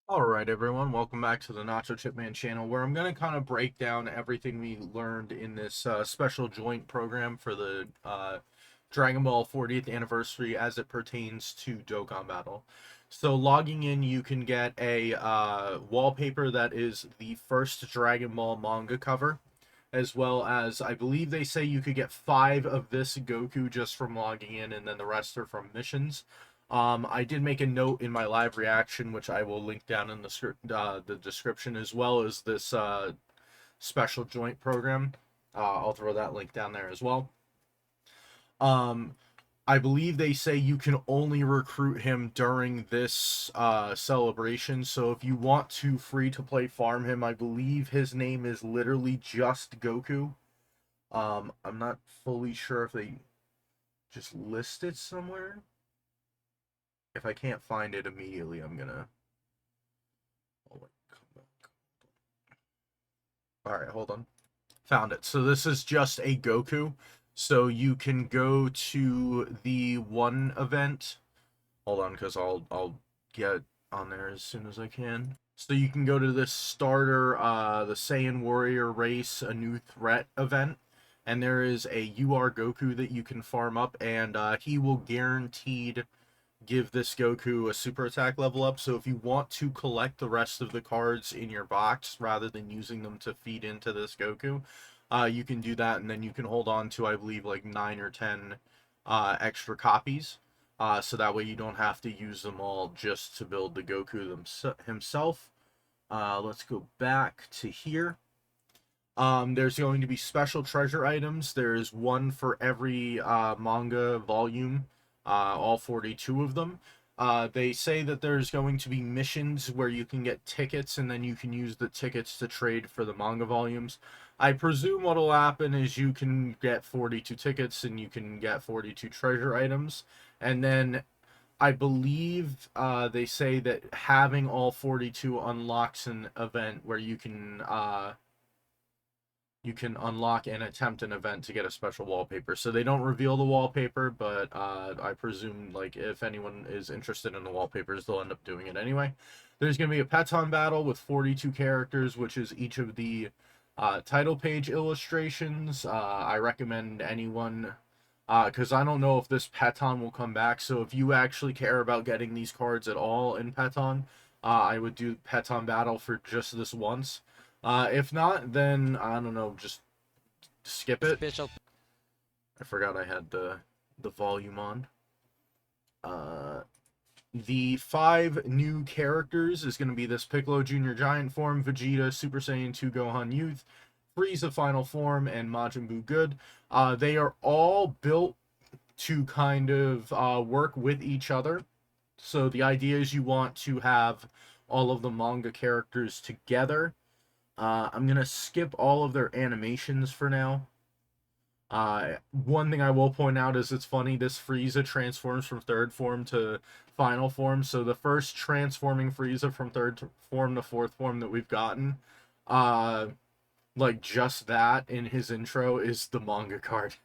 Alright everyone, welcome back to the Nachochipman channel, where I'm going to kind of break down everything we learned in this special joint program for the Dragon Ball 40th anniversary as it pertains to Dokkan Battle. So logging in, you can get a wallpaper that is the first Dragon Ball manga cover, as well as, I believe they say you could get 5 of this Goku just from logging in, and then the rest are from missions. I did make a note in my live reaction, which I will link down in the description, as well as this special joint program. I'll throw that link down there as well. Um, I believe they say you can only recruit him during this celebration. So if you want to free to play farm him, I believe his name is literally just Goku. I'm not fully sure if they just list it somewhere. If I can't find it immediately, I'm gonna. Oh, wait, come back. All right, hold on. Found it. So this is just a Goku. So you can go to the one event. Hold on, because I'll get on there as soon as I can. So you can go to this starter, the Saiyan Warrior Race, a new threat event, and there is a UR Goku that you can farm up, and he will guaranteed give this Goku a super attack level up. So if you want to collect the rest of the cards in your box rather than using them to feed into this Goku, you can do that, and then you can hold on to, I believe, like 9 or 10 extra copies. So that way you don't have to use them all just to build the Goku himself. Let's go back to here. There's going to be special treasure items. There's one for every manga volume, all 42 of them. They say that there's going to be missions where you can get tickets, and then you can use the tickets to trade for the manga volumes. I presume what'll happen is you can get 42 tickets and you can get 42 treasure items, and then I believe they say that having all 42 unlocks an event where you can unlock and attempt an event to get a special wallpaper. So they don't reveal the wallpaper, but I presume, like, if anyone is interested in the wallpapers, they'll end up doing it anyway. There's going to be a Peton battle with 42 characters, which is each of the title page illustrations. I recommend anyone, because I don't know if this Peton will come back. So if you actually care about getting these cards at all in Peton, I would do Peton battle for just this once. If not, then I don't know, just skip it. Special. I forgot I had the volume on. Uh, the 5 new characters is going to be this Piccolo Junior Giant form, Vegeta Super Saiyan 2 Gohan Youth, Frieza Final Form, and Majin Buu Good. They are all built to kind of work with each other. So the idea is you want to have all of the manga characters together. I'm going to skip all of their animations for now. One thing I will point out is it's funny, this Frieza transforms from third form to final form. So the first transforming Frieza from third form to fourth form that we've gotten, like just that in his intro is the manga card.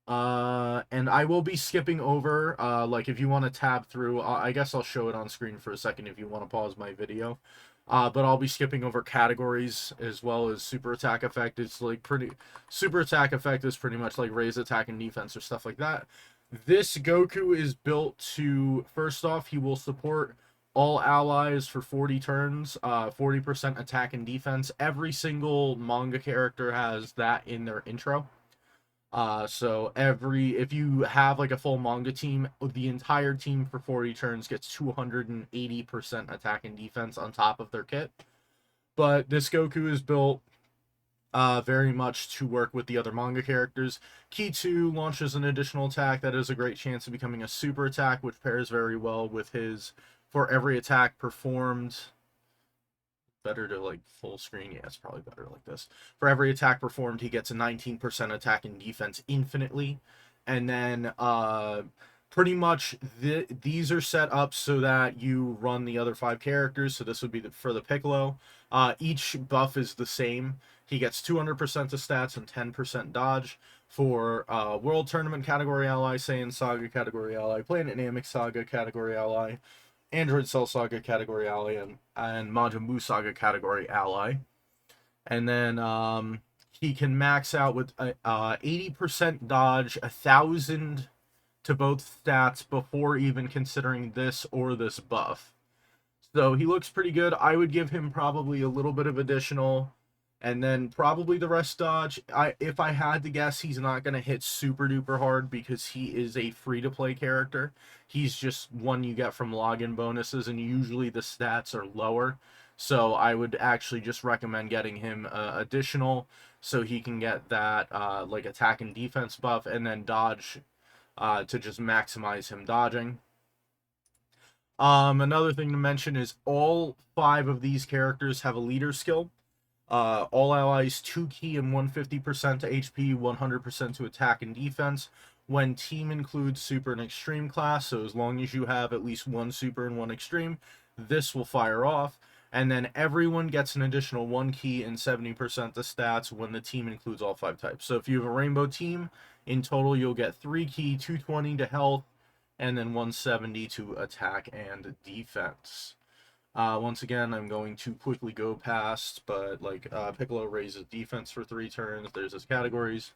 And I will be skipping over, like if you want to tab through, I guess I'll show it on screen for a second if you want to pause my video. But I'll be skipping over categories as well as super attack effect. It's like super attack effect is pretty much like raise attack and defense or stuff like that. This Goku is built to, first off, he will support all allies for 40 turns, 40% attack and defense. Every single manga character has that in their intro. So if you have like a full manga team, the entire team for 40 turns gets 280% attack and defense on top of their kit. But this Goku is built very much to work with the other manga characters. Ki 2 launches an additional attack that is a great chance of becoming a super attack, which pairs very well with his for every attack performed. Better to like full screen. Yeah, it's probably better like this. For every attack performed, he gets a 19% attack and defense infinitely. And then pretty much these are set up so that you run the other 5 characters. So this would be for the Piccolo. Each buff is the same. He gets 200% to stats and 10% dodge. For World Tournament category ally, Saiyan Saga category ally, Planet Namek Saga category ally, Android Cell Saga category ally and Majin Buu Saga category ally. And then he can max out with 80% dodge, 1,000 to both stats before even considering this or this buff. So he looks pretty good. I would give him probably a little bit of additional, and then probably the rest dodge. If I had to guess, he's not going to hit super duper hard because he is a free-to-play character. He's just one you get from login bonuses, and usually the stats are lower. So I would actually just recommend getting him additional so he can get that like attack and defense buff, and then dodge to just maximize him dodging. Another thing to mention is all 5 of these characters have a leader skill. All allies 2 key and 150% to HP, 100% to attack and defense. When team includes super and extreme class, so as long as you have at least 1 super and 1 extreme, this will fire off. And then everyone gets an additional 1 key and 70% to stats when the team includes all 5 types. So if you have a rainbow team, in total you'll get 3 key, 220 to health, and then 170 to attack and defense. Once again, I'm going to quickly go past, but like Piccolo raises defense for 3 turns. There's his categories.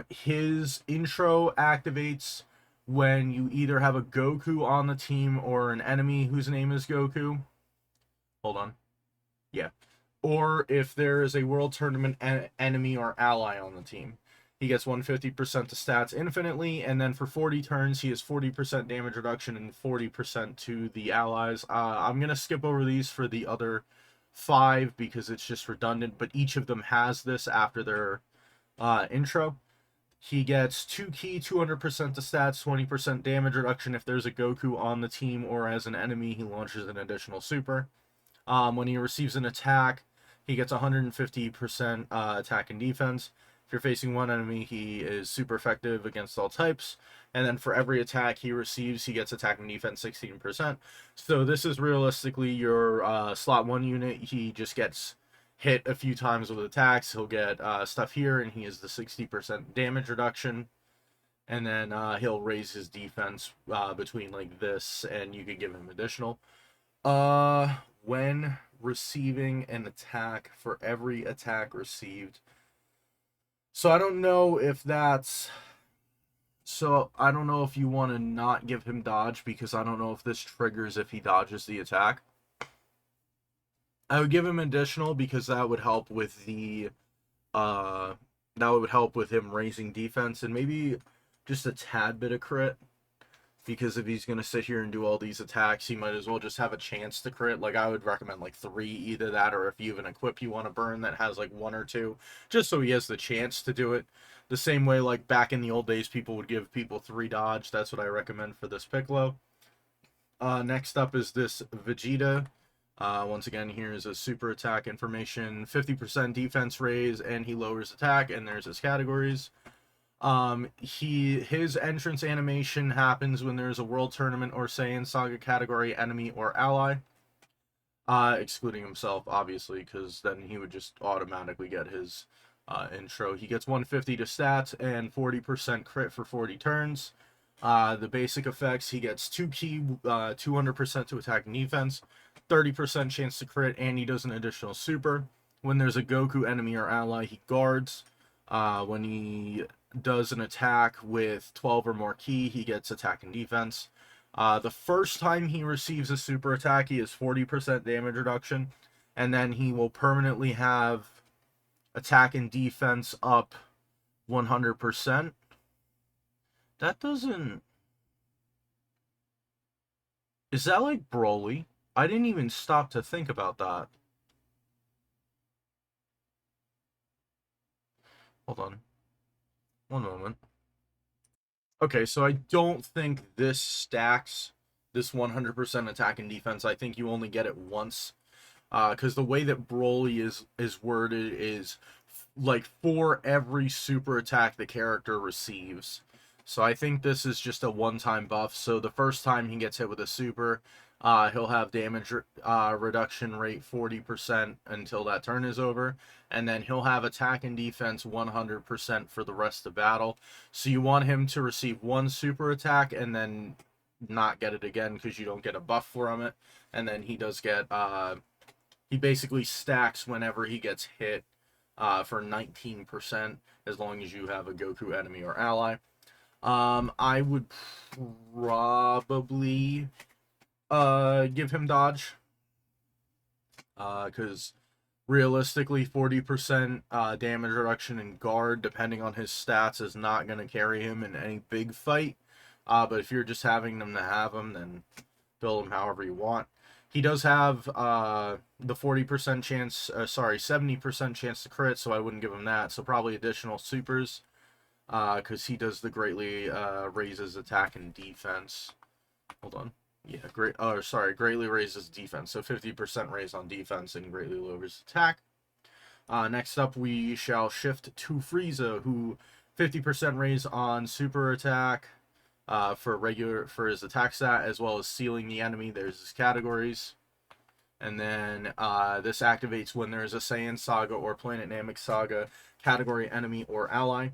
His intro activates when you either have a Goku on the team or an enemy whose name is Goku. Hold on. Yeah. Or if there is a World Tournament enemy or ally on the team. He gets 150% to stats infinitely, and then for 40 turns, he has 40% damage reduction and 40% to the allies. I'm going to skip over these for the other 5 because it's just redundant, but each of them has this after their intro. He gets 2 key, 200% to stats, 20% damage reduction if there's a Goku on the team or as an enemy, he launches an additional super. When he receives an attack, he gets 150% attack and defense. If you're facing one enemy, he is super effective against all types. And then for every attack he receives, he gets attack and defense 16%. So this is realistically your slot 1 unit. He just gets hit a few times with attacks. He'll get stuff here, and he has the 60% damage reduction. And then he'll raise his defense between like this, and you could give him additional. When receiving an attack, for every attack received. So I don't know if that's... So I don't know if you want to not give him dodge, because I don't know if this triggers if he dodges the attack. I would give him additional because that would help with the... that would help with him raising defense, and maybe just a tad bit of crit. Because if he's going to sit here and do all these attacks, he might as well just have a chance to crit. Like, I would recommend, like, 3, either that, or if you have an equip you want to burn that has, like, 1 or 2, just so he has the chance to do it. The same way, like, back in the old days, people would give people 3 dodge. That's what I recommend for this Piccolo. Next up is this Vegeta. Once again, here's a super attack information. 50% defense raise, and he lowers attack, and there's his categories. His entrance animation happens when there's a World Tournament or Saiyan Saga category enemy or ally. Excluding himself, obviously, because then he would just automatically get his intro. He gets 150 to stats and 40% crit for 40 turns. The basic effects, he gets 2 key, 200% to attack and defense, 30% chance to crit, and he does an additional super. When there's a Goku enemy or ally, he guards. When he does an attack with 12 or more key, he gets attack and defense. The first time he receives a super attack, he has 40% damage reduction, and then he will permanently have attack and defense up 100%. That doesn't... Is that like Broly? I didn't even stop to think about that. Hold on. One moment. Okay, so I don't think this stacks this 100% attack and defense. I think you only get it once. Because the way that Broly is worded is like for every super attack the character receives. So I think this is just a one-time buff. So the first time he gets hit with a super, he'll have damage reduction rate 40% until that turn is over. And then he'll have attack and defense 100% for the rest of battle. So you want him to receive 1 super attack and then not get it again because you don't get a buff from it. And then he does get, he basically stacks whenever he gets hit for 19%, as long as you have a Goku enemy or ally. I would probably give him dodge, because realistically 40% damage reduction in guard, depending on his stats, is not going to carry him in any big fight. But if you're just having them to have him, then build him however you want. He does have the 40% chance, 70% chance to crit, so I wouldn't give him that. So probably additional supers, because he does the greatly raises attack and defense. Hold on. Yeah, greatly raises defense. So 50% raise on defense and greatly lowers attack. Next up, we shall shift to Frieza, who 50% raise on super attack for his attack stat, as well as sealing the enemy. There's his categories. And then this activates when there is a Saiyan Saga or Planet Namek Saga category enemy or ally.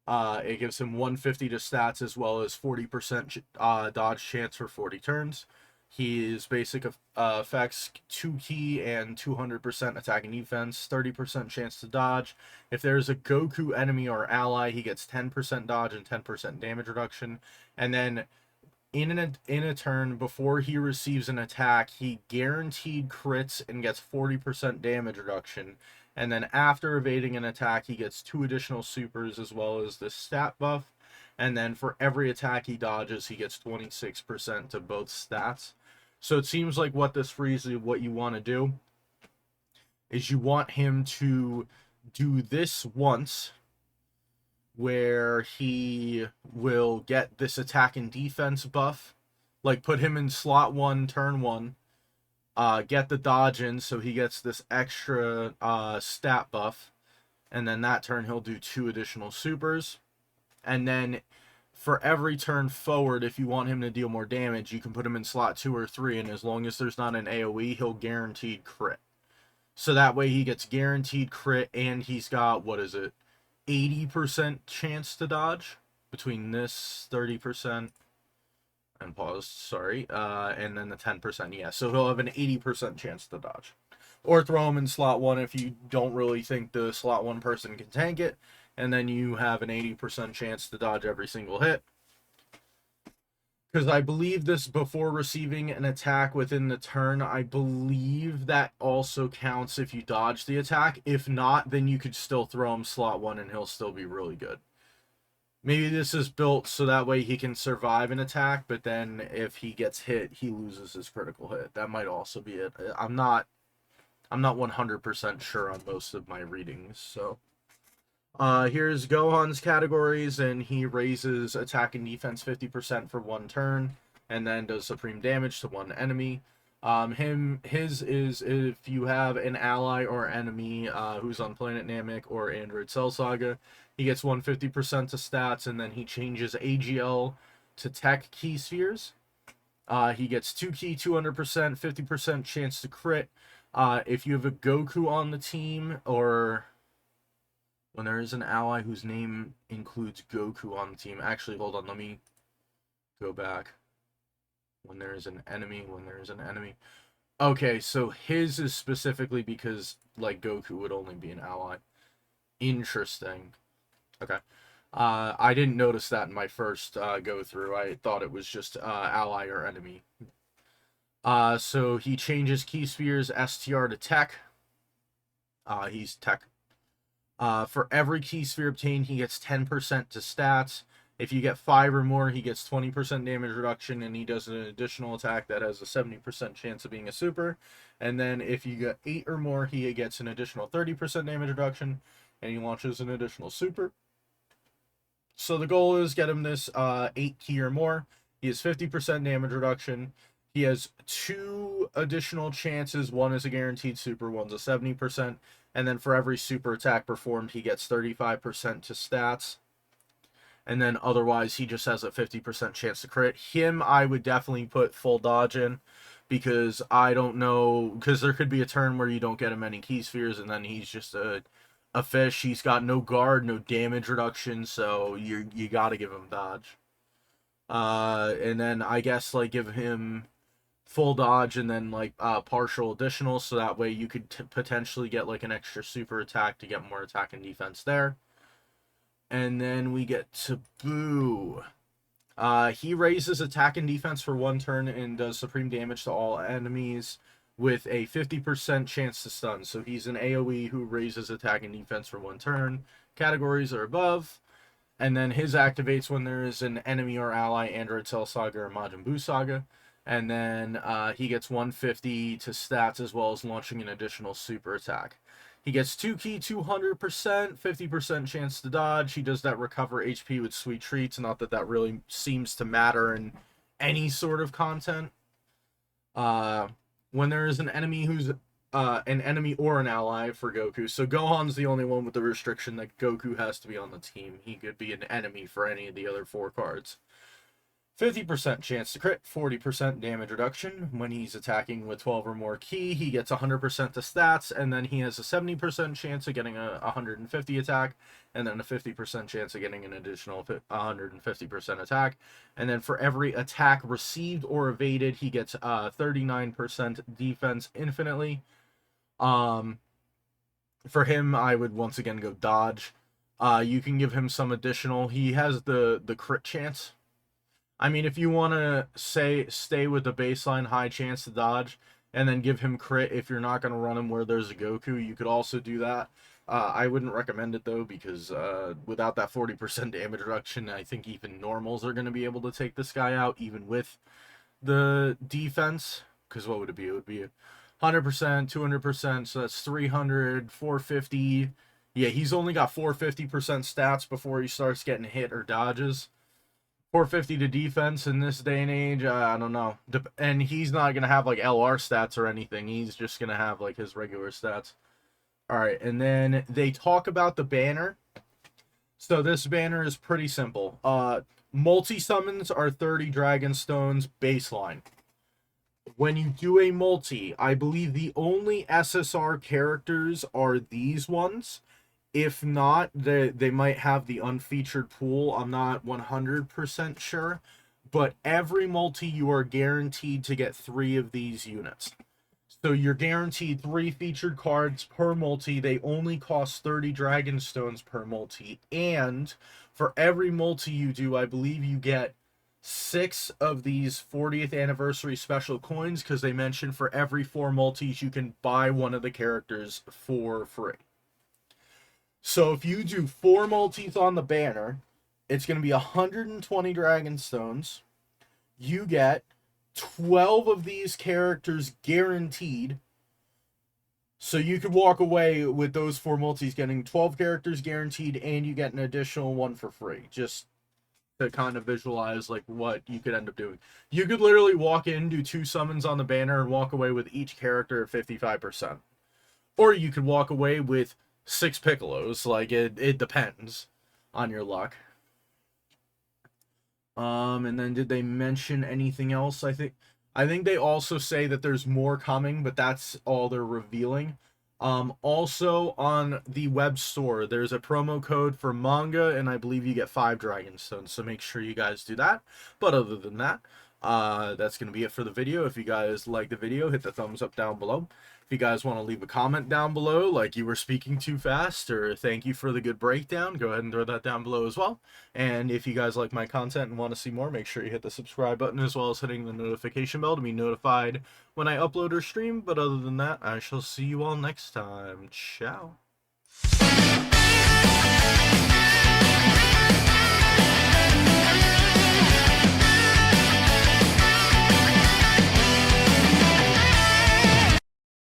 It gives him 150 to stats, as well as 40% dodge chance for 40 turns. His basic effects, 2 key and 200% attack and defense, 30% chance to dodge. If there's a Goku enemy or ally, he gets 10% dodge and 10% damage reduction. And then in a turn, before he receives an attack, he guaranteed crits and gets 40% damage reduction. And then after evading an attack, he gets 2 additional supers, as well as the stat buff. And then for every attack he dodges, he gets 26% to both stats. So it seems like what you want to do is you want him to do this once, where he will get this attack and defense buff, like put him in slot 1, turn 1, get the dodge in, so he gets this extra stat buff, and then that turn he'll do 2 additional supers. And then for every turn forward, if you want him to deal more damage, you can put him in slot 2 or 3, and as long as there's not an AoE, he'll guaranteed crit. So that way he gets guaranteed crit, and he's got, 80% chance to dodge between this 30% and and then the 10%. Yeah, so he'll have an 80% chance to dodge. Or throw him in slot 1 if you don't really think the slot 1 person can tank it, and then you have an 80% chance to dodge every single hit. Because I believe this, before receiving an attack within the turn, I believe that also counts if you dodge the attack. If not, then you could still throw him slot 1 and he'll still be really good. Maybe this is built so that way he can survive an attack, but then if he gets hit, he loses his critical hit. That might also be it. I'm not 100% sure on most of my readings, so... here's Gohan's categories, and he raises attack and defense 50% for 1 turn, and then does supreme damage to 1 enemy. His is if you have an ally or enemy who's on Planet Namek or Android Cell Saga, he gets 150% to stats, and then he changes AGL to Tech Key Spheres. He gets 2 key, 200%, 50% chance to crit. If you have a Goku on the team, or when there is an ally whose name includes Goku on the team. Actually, hold on, let me go back. When there is an enemy. Okay, so his is specifically because, like, Goku would only be an ally. Interesting. Okay. I didn't notice that in my first go-through. I thought it was just ally or enemy. So he changes Key Spheres STR to Tech. He's Tech. For every key sphere obtained, he gets 10% to stats. If you get 5 or more, he gets 20% damage reduction, and he does an additional attack that has a 70% chance of being a super. And then if you get 8 or more, he gets an additional 30% damage reduction, and he launches an additional super. So the goal is get him this 8 key or more. He has 50% damage reduction. He has 2 additional chances. One is a guaranteed super, one's a 70%. And then for every super attack performed, he gets 35% to stats. And then otherwise, he just has a 50% chance to crit. Him, I would definitely put full dodge in, because I don't know, because there could be a turn where you don't get him any key spheres, and then he's just a fish. He's got no guard, no damage reduction, so you got to give him dodge. And then I guess like give him full dodge and then like partial additional, so that way you could potentially get like an extra super attack to get more attack and defense there. And then we get to Boo. He raises attack and defense for 1 turn and does supreme damage to all enemies with a 50% chance to stun. So he's an AoE who raises attack and defense for 1 turn. Categories are above. And then his activates when there is an enemy or ally Android Cell Saga or Majin Buu Saga. And then he gets 150 to stats as well as launching an additional super attack. He gets 2 key, 200%, 50% chance to dodge. He does that recover HP with sweet treats. Not that that really seems to matter in any sort of content. When there is an enemy who's an enemy or an ally for Goku. So Gohan's the only one with the restriction that Goku has to be on the team. He could be an enemy for any of the other 4 cards. 50% chance to crit, 40% damage reduction. When he's attacking with 12 or more ki, he gets 100% to stats, and then he has a 70% chance of getting a 150 attack, and then a 50% chance of getting an additional 150% attack. And then for every attack received or evaded, he gets 39% defense infinitely. For him, I would once again go dodge. You can give him some additional. He has the crit chance. I mean, if you want to stay with the baseline high chance to dodge and then give him crit if you're not going to run him where there's a Goku, you could also do that. I wouldn't recommend it, though, because without that 40% damage reduction, I think even normals are going to be able to take this guy out, even with the defense. Because what would it be? It would be 100%, 200%, so that's 300, 450. Yeah, he's only got 450% stats before he starts getting hit or dodges. 450 to defense in this day and age, I don't know. And he's not going to have, like, LR stats or anything. He's just going to have, like, his regular stats. Alright, and then they talk about the banner. So this banner is pretty simple. Multi-summons are 30 Dragon Stones baseline. When you do a multi, I believe the only SSR characters are these ones. If not, they might have the unfeatured pool. I'm not 100% sure. But every multi, you are guaranteed to get 3 of these units. So you're guaranteed 3 featured cards per multi. They only cost 30 Dragon Stones per multi. And for every multi you do, I believe you get 6 of these 40th anniversary special coins, because they mentioned for every 4 multis, you can buy one of the characters for free. So if you do 4 multis on the banner, it's going to be 120 Dragon Stones. You get 12 of these characters guaranteed. So you could walk away with those 4 multis getting 12 characters guaranteed, and you get an additional one for free. Just to kind of visualize like what you could end up doing. You could literally walk in, do 2 summons on the banner, and walk away with each character at 55%. Or you could walk away with 6 Piccolos. Like, it depends on your luck. And then did they mention anything else? I think they also say that there's more coming, but that's all they're revealing. Also on the web store, there's a promo code for manga, and I believe you get 5 Dragon Stones, so make sure you guys do that. But other than that, that's going to be it for the video. If you guys like the video, hit the thumbs up down below. If you guys want to leave a comment down below, like you were speaking too fast, or thank you for the good breakdown, go ahead and throw that down below as well. And if you guys like my content and want to see more, make sure you hit the subscribe button as well as hitting the notification bell to be notified when I upload or stream. But other than that, I shall see you all next time. Ciao.